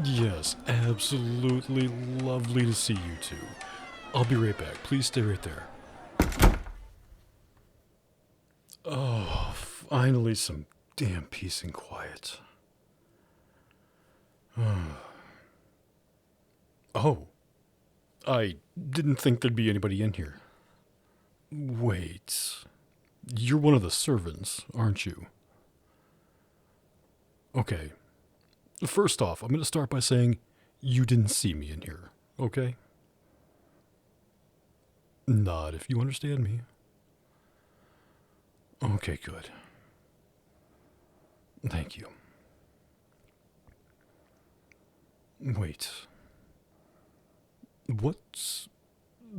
Yes, absolutely lovely to see you two. I'll be right back. Please stay right there. Oh, finally some damn peace and quiet. Oh, I didn't think there'd be anybody in here. Wait, you're one of the servants, aren't you? Okay. First off, I'm going to start by saying you didn't see me in here, okay? Nod if you understand me. Okay, good. Thank you. Wait. What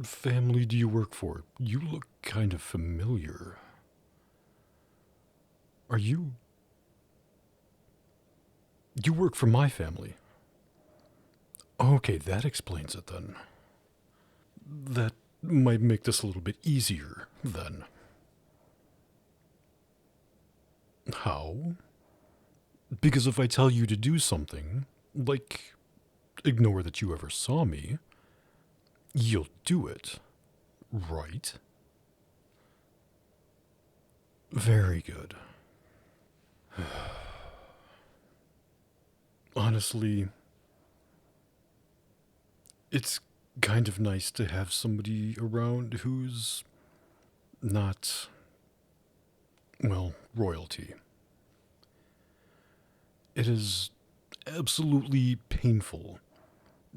family do you work for? You look kind of familiar. Are you. You work for my family? Okay, that explains it then. That might make this a little bit easier, then. How? Because if I tell you to do something, like ignore that you ever saw me, you'll do it, right? Very good. Honestly, it's kind of nice to have somebody around who's not, well, royalty. It is absolutely painful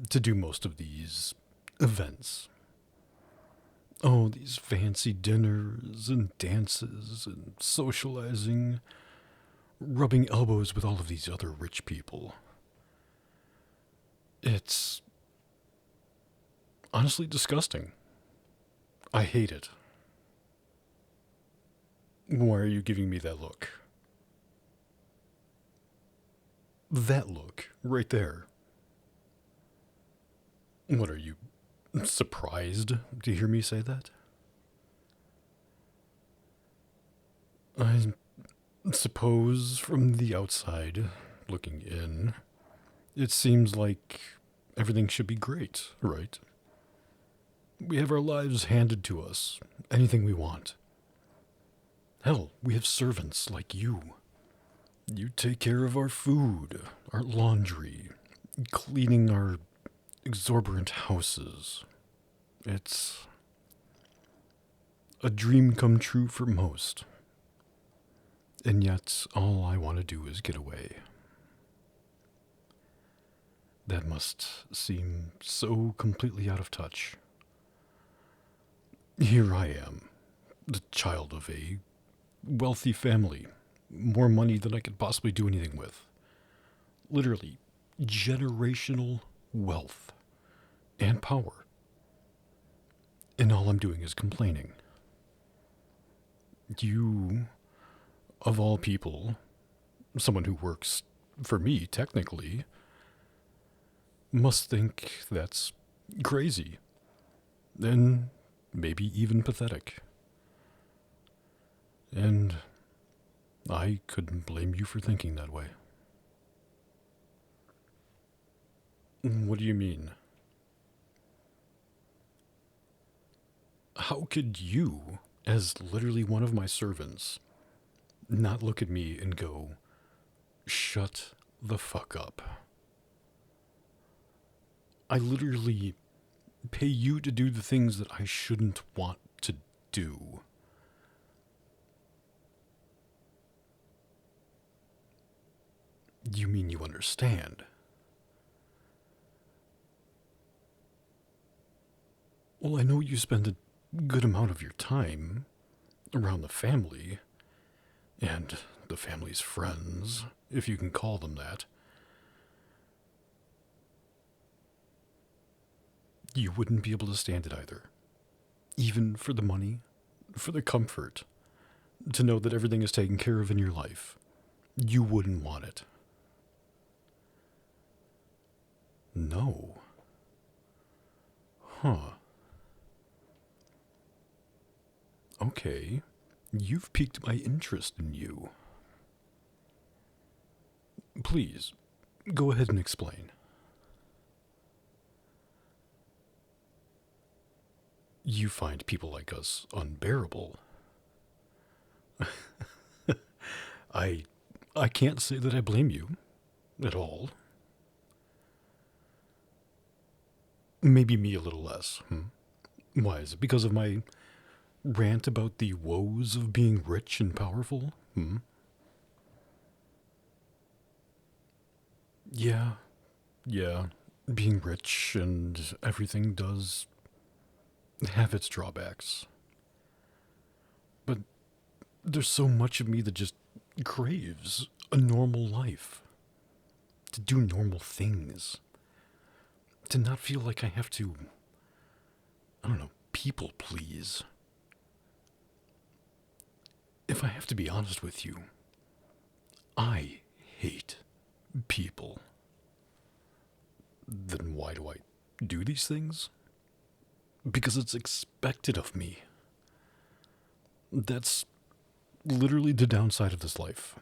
to do most of these events. Oh, these fancy dinners and dances and socializing, rubbing elbows with all of these other rich people. It's honestly disgusting. I hate it. Why are you giving me that look? That look, right there. What are you, surprised to hear me say that? I suppose from the outside, looking in, it seems like everything should be great, right? We have our lives handed to us, anything we want. Hell, we have servants like you. You take care of our food, our laundry, cleaning our exorbitant houses. It's a dream come true for most. And yet, all I want to do is get away. That must seem so completely out of touch. Here I am, the child of a wealthy family, more money than I could possibly do anything with. Literally, generational wealth and power. And all I'm doing is complaining. You, of all people, someone who works for me, technically, must think that's crazy. And maybe even pathetic. And I couldn't blame you for thinking that way. What do you mean? How could you, as literally one of my servants, not look at me and go, shut the fuck up? I literally pay you to do the things that I shouldn't want to do. You mean you understand? Well, I know you spend a good amount of your time around the family, and the family's friends, if you can call them that. You wouldn't be able to stand it either. Even for the money, for the comfort, to know that everything is taken care of in your life. You wouldn't want it. No. Huh. Okay. You've piqued my interest in you. Please, go ahead and explain. you find people like us unbearable. I I can't say that I blame you at all. Maybe me a little less. Why is it because of my rant about the woes of being rich and powerful? Yeah, yeah. Being rich and everything does have its drawbacks. But there's so much of me that just craves a normal life. To do normal things. To not feel like I have to, I don't know, people please. If I have to be honest with you, I hate people. Then why do I do these things? Because it's expected of me. That's literally the downside of this life.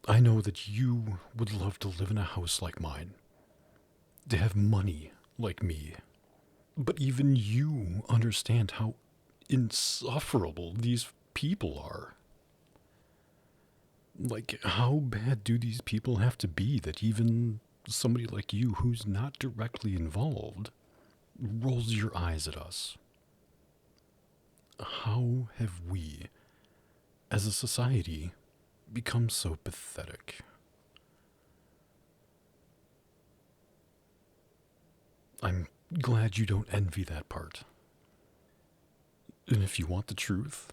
I know that you would love to live in a house like mine, to have money like me. But even you understand how insufferable these people are. Like, how bad do these people have to be that even somebody like you, who's not directly involved, rolls your eyes at us? How have we, as a society, become so pathetic? I'm glad you don't envy that part. And if you want the truth,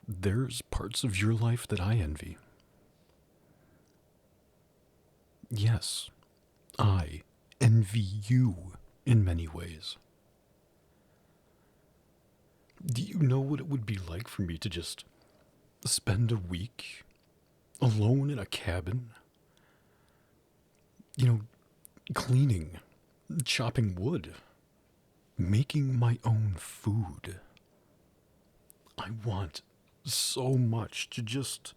there's parts of your life that I envy. Yes, I envy you in many ways. Do you know what it would be like for me to just spend a week alone in a cabin? You know, cleaning, chopping wood, making my own food. I want so much to just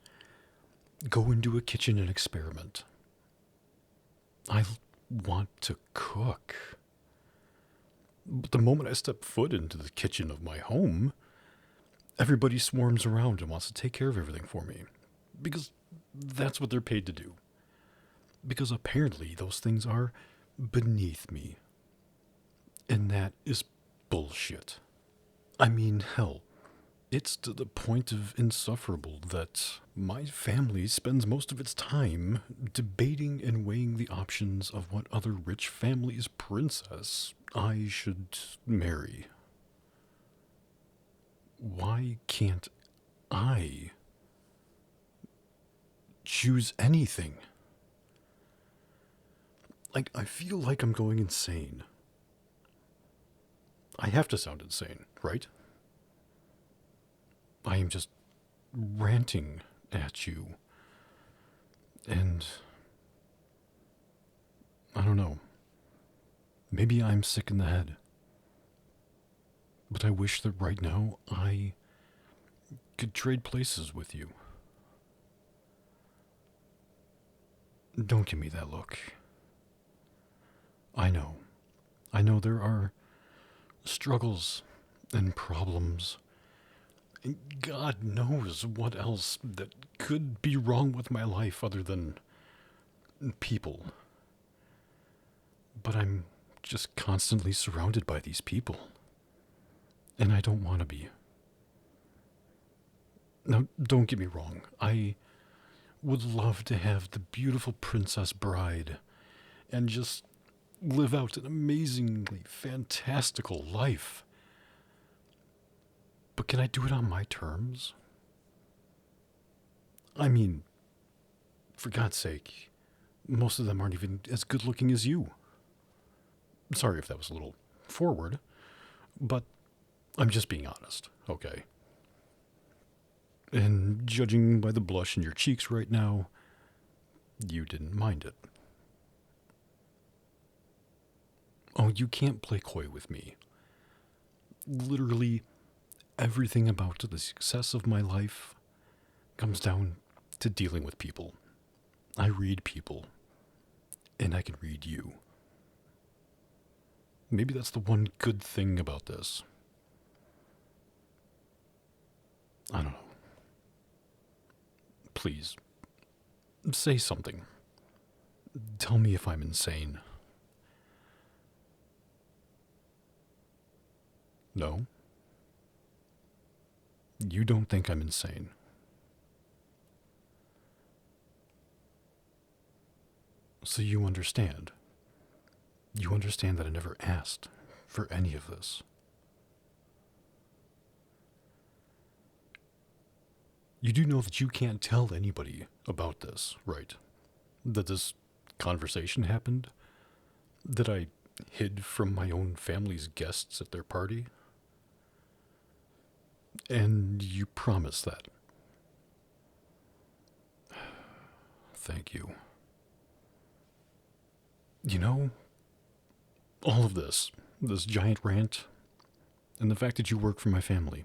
go into a kitchen and experiment. I want to cook. But the moment I step foot into the kitchen of my home, everybody swarms around and wants to take care of everything for me. Because that's what they're paid to do. Because apparently those things are beneath me. And that is bullshit. I mean, hell, it's to the point of insufferable that my family spends most of its time debating and weighing the options of what other rich family's princess I should marry. Why can't I choose anything? Like, I feel like I'm going insane. I have to sound insane, right? I am just ranting at you. And I don't know. Maybe I'm sick in the head. But I wish that right now I could trade places with you. Don't give me that look. I know. I know there are struggles and problems. And God knows what else that could be wrong with my life other than people. But I'm just constantly surrounded by these people. And I don't want to be. Now, don't get me wrong. I would love to have the beautiful princess bride and just live out an amazingly fantastical life. But can I do it on my terms? I mean, for God's sake, most of them aren't even as good looking as you. Sorry if that was a little forward, but I'm just being honest, okay? And judging by the blush in your cheeks right now, you didn't mind it. Oh, you can't play coy with me. Literally everything about the success of my life comes down to dealing with people. I read people, and I can read you. Maybe that's the one good thing about this. I don't know. Please, say something. Tell me if I'm insane. No? You don't think I'm insane? So you understand. You understand that I never asked for any of this. You do know that you can't tell anybody about this, right? That this conversation happened? That I hid from my own family's guests at their party? And you promise that. Thank you. You know, all of this giant rant, and the fact that you work for my family,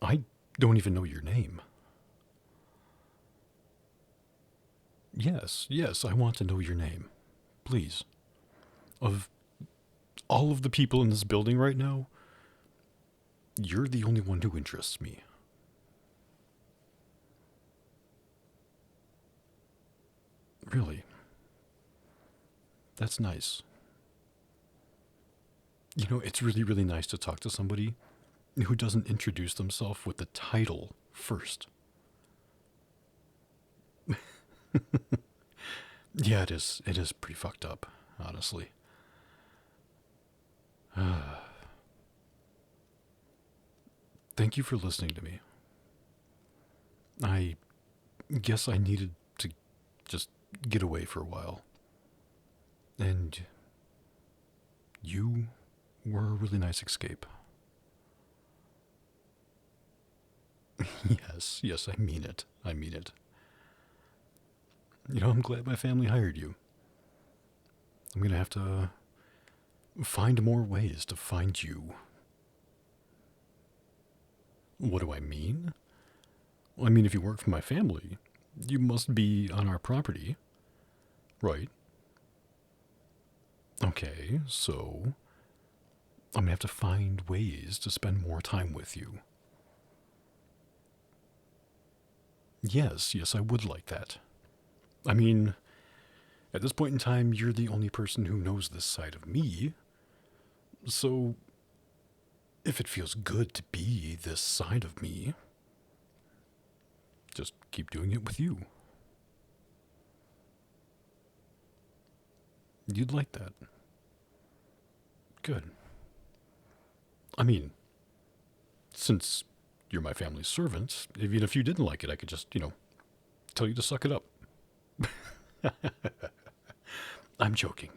I don't even know your name. Yes, I want to know your name. Please. Of all of the people in this building right now, you're the only one who interests me. Really? That's nice. You know, it's really, really nice to talk to somebody who doesn't introduce themselves with the title first. Yeah, it is. It is pretty fucked up, honestly. Thank you for listening to me. I guess I needed to just get away for a while. And you were a really nice escape. Yes, I mean it. I mean it. You know, I'm glad my family hired you. I'm gonna have to find more ways to find you. What do I mean? Well, I mean, if you work for my family, you must be on our property, right? Okay, so I'm gonna have to find ways to spend more time with you. Yes, I would like that. I mean, at this point in time, you're the only person who knows this side of me. So, if it feels good to be this side of me, just keep doing it with you. You'd like that. Good. I mean, since you're my family's servant, even if you didn't like it, I could just, tell you to suck it up. I'm joking.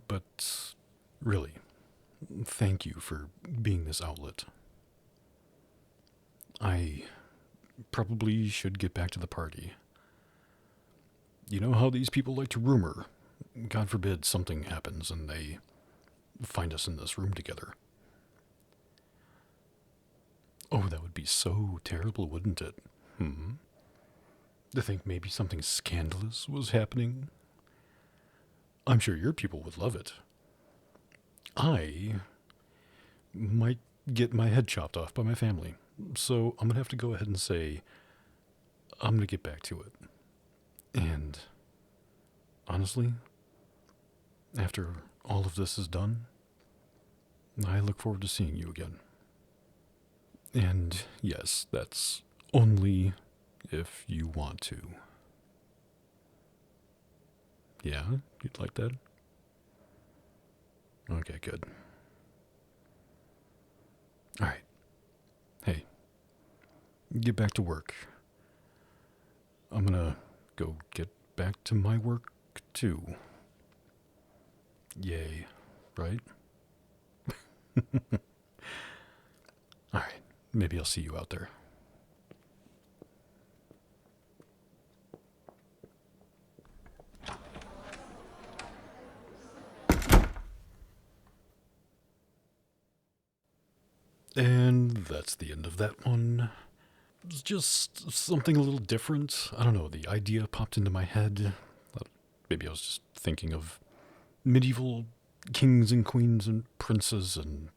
But really, thank you for being this outlet. I probably should get back to the party. You know how these people like to rumor? God forbid something happens and they find us in this room together. Oh, that would be so terrible, wouldn't it? To think maybe something scandalous was happening. I'm sure your people would love it. I might get my head chopped off by my family. So I'm going to have to go ahead and say, I'm going to get back to it. And honestly, after all of this is done, I look forward to seeing you again. And yes, that's only if you want to. Yeah, you'd like that? Okay, good. Alright. Hey, get back to work. I'm gonna go get back to my work, too. Yay, right? Alright, maybe I'll see you out there. And that's the end of that one. It's just something a little different. I don't know, the idea popped into my head. Maybe I was just thinking of medieval kings and queens and princes and,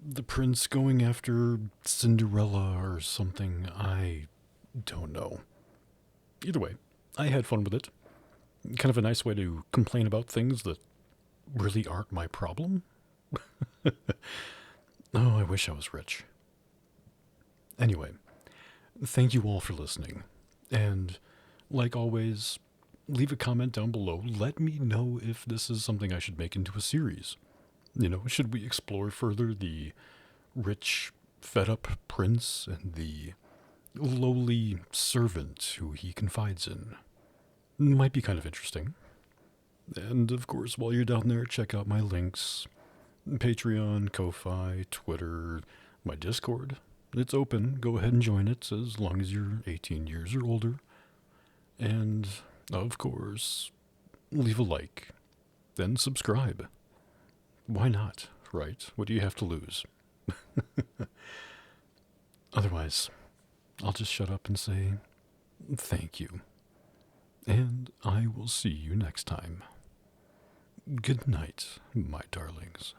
the prince going after Cinderella or something. I don't know. Either way, I had fun with it. Kind of a nice way to complain about things that really aren't my problem. Oh, I wish I was rich. Anyway, thank you all for listening. And, like always, leave a comment down below. Let me know if this is something I should make into a series. Should we explore further the rich, fed-up prince and the lowly servant who he confides in? Might be kind of interesting. And, of course, while you're down there, check out my links. Patreon, Ko-Fi, Twitter, my Discord. It's open. Go ahead and join it as long as you're 18 years or older. And, of course, leave a like. Then subscribe. Why not, right? What do you have to lose? Otherwise, I'll just shut up and say thank you. And I will see you next time. Good night, my darlings.